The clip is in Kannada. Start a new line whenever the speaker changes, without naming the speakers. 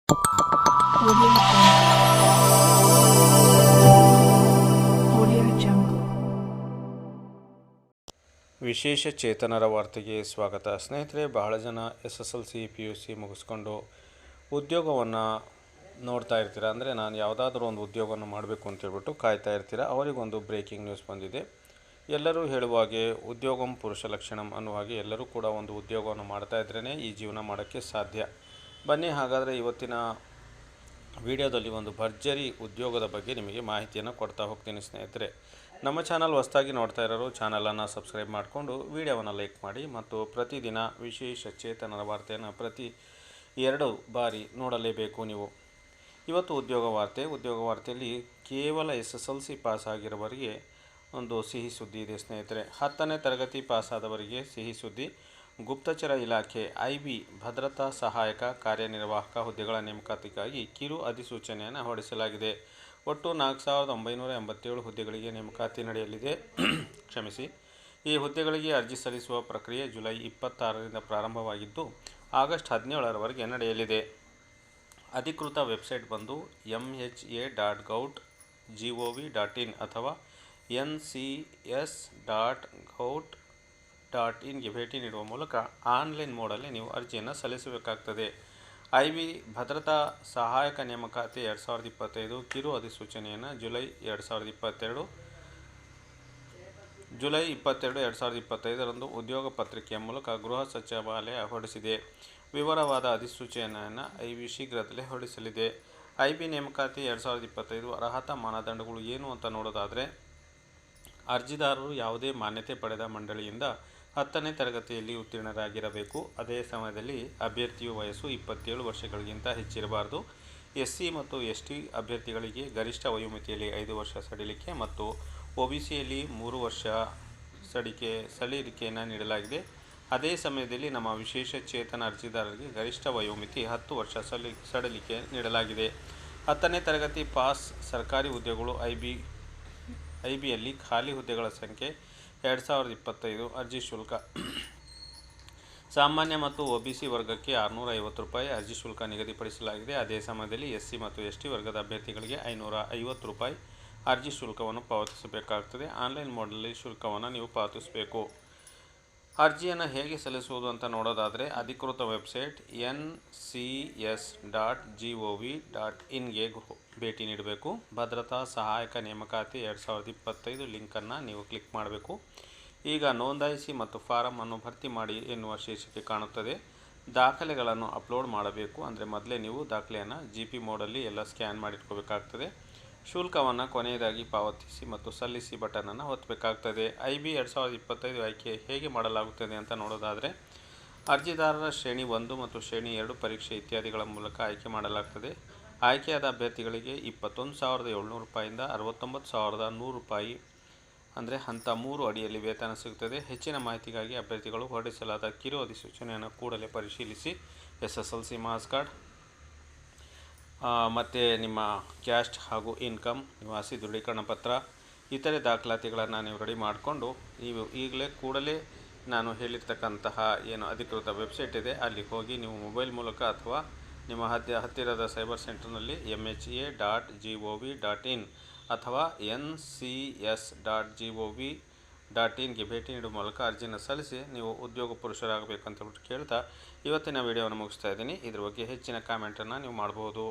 Audio Jungle.
ವಿಶೇಷ ಚೇತನರ ವಾರ್ತೆಗೆ ಸ್ವಾಗತ. ಸ್ನೇಹಿತರೆ, ಬಹಳ ಜನ SSLC PUC ಮುಗಿಸ್ಕೊಂಡು ಉದ್ಯೋಗವನ್ನು ನೋಡ್ತಾ ಇರ್ತೀರ. ಅಂದರೆ ನಾನು ಯಾವುದಾದ್ರೂ ಒಂದು ಉದ್ಯೋಗವನ್ನು ಮಾಡಬೇಕು ಅಂತೇಳ್ಬಿಟ್ಟು ಕಾಯ್ತಾ ಇರ್ತೀರ. ಅವರಿಗೊಂದು ಬ್ರೇಕಿಂಗ್ ನ್ಯೂಸ್ ಬಂದಿದೆ. ಎಲ್ಲರೂ ಹೇಳುವ ಹಾಗೆ ಉದ್ಯೋಗಂ ಪುರುಷ ಲಕ್ಷಣಂ ಅನ್ನುವ ಹಾಗೆ ಎಲ್ಲರೂ ಕೂಡ ಒಂದು ಉದ್ಯೋಗವನ್ನು ಮಾಡ್ತಾ ಇದ್ರೇ ಈ ಜೀವನ ಮಾಡೋಕ್ಕೆ ಸಾಧ್ಯ. ಬನ್ನಿ ಹಾಗಾದರೆ ಇವತ್ತಿನ ವಿಡಿಯೋದಲ್ಲಿ ಒಂದು ಭರ್ಜರಿ ಉದ್ಯೋಗದ ಬಗ್ಗೆ ನಿಮಗೆ ಮಾಹಿತಿಯನ್ನು ಕೊಡ್ತಾ ಹೋಗ್ತೀನಿ. ಸ್ನೇಹಿತರೆ, ನಮ್ಮ ಚಾನಲ್ ಹೊಸದಾಗಿ ನೋಡ್ತಾ ಇರೋರು ಚಾನಲನ್ನು ಸಬ್ಸ್ಕ್ರೈಬ್ ಮಾಡಿಕೊಂಡು ವಿಡಿಯೋವನ್ನು ಲೈಕ್ ಮಾಡಿ ಮತ್ತು ಪ್ರತಿದಿನ ವಿಶೇಷ ಚೇತನರ ವಾರ್ತೆಯನ್ನು ಪ್ರತಿ 2 ಬಾರಿ ನೋಡಲೇಬೇಕು ನೀವು. ಇವತ್ತು ಉದ್ಯೋಗ ವಾರ್ತೆಯಲ್ಲಿ ಕೇವಲ SSLC ಪಾಸ್ ಆಗಿರೋವರಿಗೆ ಒಂದು ಸಿಹಿ ಸುದ್ದಿ ಇದೆ. ಸ್ನೇಹಿತರೆ, 10ನೇ ತರಗತಿ ಪಾಸಾದವರಿಗೆ ಸಿಹಿ ಸುದ್ದಿ. ಗುಪ್ತಚರ ಇಲಾಖೆ IB ಭದ್ರತಾ ಸಹಾಯಕ ಕಾರ್ಯನಿರ್ವಾಹಕ ಹುದ್ದೆಗಳ ನೇಮಕಾತಿಗಾಗಿ ಕಿರು ಅಧಿಸೂಚನೆಯನ್ನು ಹೊರಡಿಸಲಾಗಿದೆ. ಒಟ್ಟು 4987 ಹುದ್ದೆಗಳಿಗೆ ನೇಮಕಾತಿ ನಡೆಯಲಿದೆ. ಈ ಹುದ್ದೆಗಳಿಗೆ ಅರ್ಜಿ ಸಲ್ಲಿಸುವ ಪ್ರಕ್ರಿಯೆ ಜುಲೈ 26ರಿಂದ ಪ್ರಾರಂಭವಾಗಿದ್ದು ಆಗಸ್ಟ್ 17ರವರೆಗೆ ನಡೆಯಲಿದೆ. ಅಧಿಕೃತ ವೆಬ್ಸೈಟ್ ಬಂದು mha.gov.in ಅಥವಾ ncs.gov.inಗೆ ಭೇಟಿ ನೀಡುವ ಮೂಲಕ ಆನ್ಲೈನ್ ಮೋಡಲ್ಲಿ ನೀವು ಅರ್ಜಿಯನ್ನು ಸಲ್ಲಿಸಬೇಕಾಗ್ತದೆ. IB ಭದ್ರತಾ ಸಹಾಯಕ ನೇಮಕಾತಿ 2025 ಕಿರು ಅಧಿಸೂಚನೆಯನ್ನು ಜುಲೈ 22, 2025ರಂದು ಉದ್ಯೋಗ ಪತ್ರಿಕೆಯ ಮೂಲಕ ಗೃಹ ಸಚಿವಾಲಯ ಹೊರಡಿಸಿದೆ. ವಿವರವಾದ ಅಧಿಸೂಚನೆಯನ್ನು IB ಶೀಘ್ರದಲ್ಲೇ ಹೊರಡಿಸಲಿದೆ. IB ನೇಮಕಾತಿ 2025 ಅರ್ಹತಾ ಮಾನದಂಡಗಳು ಏನು ಅಂತ ನೋಡೋದಾದರೆ, ಅರ್ಜಿದಾರರು ಯಾವುದೇ ಮಾನ್ಯತೆ ಪಡೆದ ಮಂಡಳಿಯಿಂದ 10ನೇ ತರಗತಿಯಲ್ಲಿ ಉತ್ತೀರ್ಣರಾಗಿರಬೇಕು. ಅದೇ ಸಮಯದಲ್ಲಿ ಅಭ್ಯರ್ಥಿಯು ವಯಸ್ಸು 27 ವರ್ಷಗಳಿಗಿಂತ ಹೆಚ್ಚಿರಬಾರದು. SC ಮತ್ತು ST ಅಭ್ಯರ್ಥಿಗಳಿಗೆ ಗರಿಷ್ಠ ವಯೋಮಿತಿಯಲ್ಲಿ 5 ವರ್ಷ ಸಡಿಲಿಕೆ ಮತ್ತು OBCಯಲ್ಲಿ 3 ವರ್ಷ ಸಡಿಲಿಕೆಯನ್ನು ನೀಡಲಾಗಿದೆ. ಅದೇ ಸಮಯದಲ್ಲಿ ನಮ್ಮ ವಿಶೇಷ ಚೇತನ ಅರ್ಜಿದಾರರಿಗೆ ಗರಿಷ್ಠ ವಯೋಮಿತಿ 10 ವರ್ಷ ಸಡಿಲಿಕೆ ನೀಡಲಾಗಿದೆ. 10ನೇ ತರಗತಿ ಪಾಸ್ ಸರ್ಕಾರಿ ಹುದ್ದೆಗಳು IBಯಲ್ಲಿ ಖಾಲಿ ಹುದ್ದೆಗಳ ಸಂಖ್ಯೆ 2025. ಅರ್ಜಿ ಶುಲ್ಕ ಸಾಮಾನ್ಯ ಮತ್ತು OBC ವರ್ಗಕ್ಕೆ ₹650 ಅರ್ಜಿ ಶುಲ್ಕ ನಿಗದಿಪಡಿಸಲಾಗಿದೆ. ಅದೇ ಸಮಯದಲ್ಲಿ SC ಮತ್ತು ST ವರ್ಗದ ಅಭ್ಯರ್ಥಿಗಳಿಗೆ ₹550 ಅರ್ಜಿ ಶುಲ್ಕವನ್ನು ಪಾವತಿಸಬೇಕಾಗುತ್ತದೆ. ಆನ್ಲೈನ್ ಮೋಡ್ನಲ್ಲಿ ಶುಲ್ಕವನ್ನು ನೀವು ಪಾವತಿಸಬೇಕು. ಅರ್ಜಿಯನ್ನು ಹೇಗೆ ಸಲ್ಲಿಸುವುದು ಅಂತ ನೋಡೋದಾದರೆ, ಅಧಿಕೃತ ವೆಬ್ಸೈಟ್ ncs.gov.inಗೆ ಭೇಟಿ ನೀಡಬೇಕು. ಭದ್ರತಾ ಸಹಾಯಕ ನೇಮಕಾತಿ 2025 ಲಿಂಕನ್ನು ನೀವು ಕ್ಲಿಕ್ ಮಾಡಬೇಕು. ಈಗ ನೋಂದಾಯಿಸಿ ಮತ್ತು ಫಾರಂ ಅನ್ನು ಭರ್ತಿ ಮಾಡಿ ಎನ್ನುವ ಶೀರ್ಷಿಕೆ ಕಾಣುತ್ತದೆ. ದಾಖಲೆಗಳನ್ನು ಅಪ್ಲೋಡ್ ಮಾಡಬೇಕು. ಅಂದರೆ ಮೊದಲೇ ನೀವು ದಾಖಲೆಯನ್ನು GP ಮೋಡಲ್ಲಿ ಎಲ್ಲ ಸ್ಕ್ಯಾನ್ ಮಾಡಿಟ್ಕೋಬೇಕಾಗ್ತದೆ. ಶುಲ್ಕವನ್ನು ಕೊನೆಯದಾಗಿ ಪಾವತಿಸಿ ಮತ್ತು ಸಲ್ಲಿಸಿ ಬಟನನ್ನು ಒತ್ತಬೇಕಾಗ್ತದೆ. IB 2025 ಆಯ್ಕೆ ಹೇಗೆ ಮಾಡಲಾಗುತ್ತದೆ ಅಂತ ನೋಡೋದಾದರೆ, ಅರ್ಜಿದಾರರ ಶ್ರೇಣಿ 1 ಮತ್ತು ಶ್ರೇಣಿ 2 ಪರೀಕ್ಷೆ ಇತ್ಯಾದಿಗಳ ಮೂಲಕ ಆಯ್ಕೆ ಮಾಡಲಾಗ್ತದೆ. ಆಯ್ಕೆಯಾದ ಅಭ್ಯರ್ಥಿಗಳಿಗೆ ₹21,700ರಿಂದ ₹69,100 ಅಂದರೆ ಹಂತ 3 ಅಡಿಯಲ್ಲಿ ವೇತನ ಸಿಗುತ್ತದೆ. ಹೆಚ್ಚಿನ ಮಾಹಿತಿಗಾಗಿ ಅಭ್ಯರ್ಥಿಗಳು ಹೊರಡಿಸಲಾದ ಕಿರು ಅಧಿಸೂಚನೆಯನ್ನು ಕೂಡಲೇ ಪರಿಶೀಲಿಸಿ. SSLC ಮಾರ್ಕ್ಸ್ ಕಾರ್ಡ್ ಮತ್ತು ನಿಮ್ಮ ಕ್ಯಾಸ್ಟ್ ಹಾಗೂ ಇನ್ಕಮ್, ನಿವಾಸಿ ದೃಢೀಕರಣ ಪತ್ರ, ಇತರೆ ದಾಖಲಾತಿಗಳನ್ನು ನೀವು ರೆಡಿ ಮಾಡಿಕೊಂಡು ನೀವು ಕೂಡಲೇ ನಾನು ಹೇಳಿರ್ತಕ್ಕಂತಹ ಏನು ಅಧಿಕೃತ ವೆಬ್ಸೈಟ್ ಇದೆ ಅಲ್ಲಿ ಹೋಗಿ ನೀವು ಮೊಬೈಲ್ ಮೂಲಕ ಅಥವಾ ನಿಮ್ಮ ಹತ್ತಿರದ ಸೈಬರ್ ಸೆಂಟರ್ನಲ್ಲಿ mha.gov.in ಅಥವಾ ncs.gov.inಗೆ ಭೇಟಿ ನೀಡುವ ಮೂಲಕ ಅರ್ಜಿಯನ್ನು ಸಲ್ಲಿಸಿ ನೀವು ಉದ್ಯೋಗ ಪುರುಷರಾಗಬೇಕಂತ ಕೇಳ್ತಾ ಇವತ್ತಿನ ವಿಡಿಯೋವನ್ನು ಮುಗಿಸ್ತಾ ಇದ್ದೀನಿ. ಇದ್ರ ಬಗ್ಗೆ ಹೆಚ್ಚಿನ ಕಾಮೆಂಟನ್ನು ನೀವು ಮಾಡ್ಬೋದು.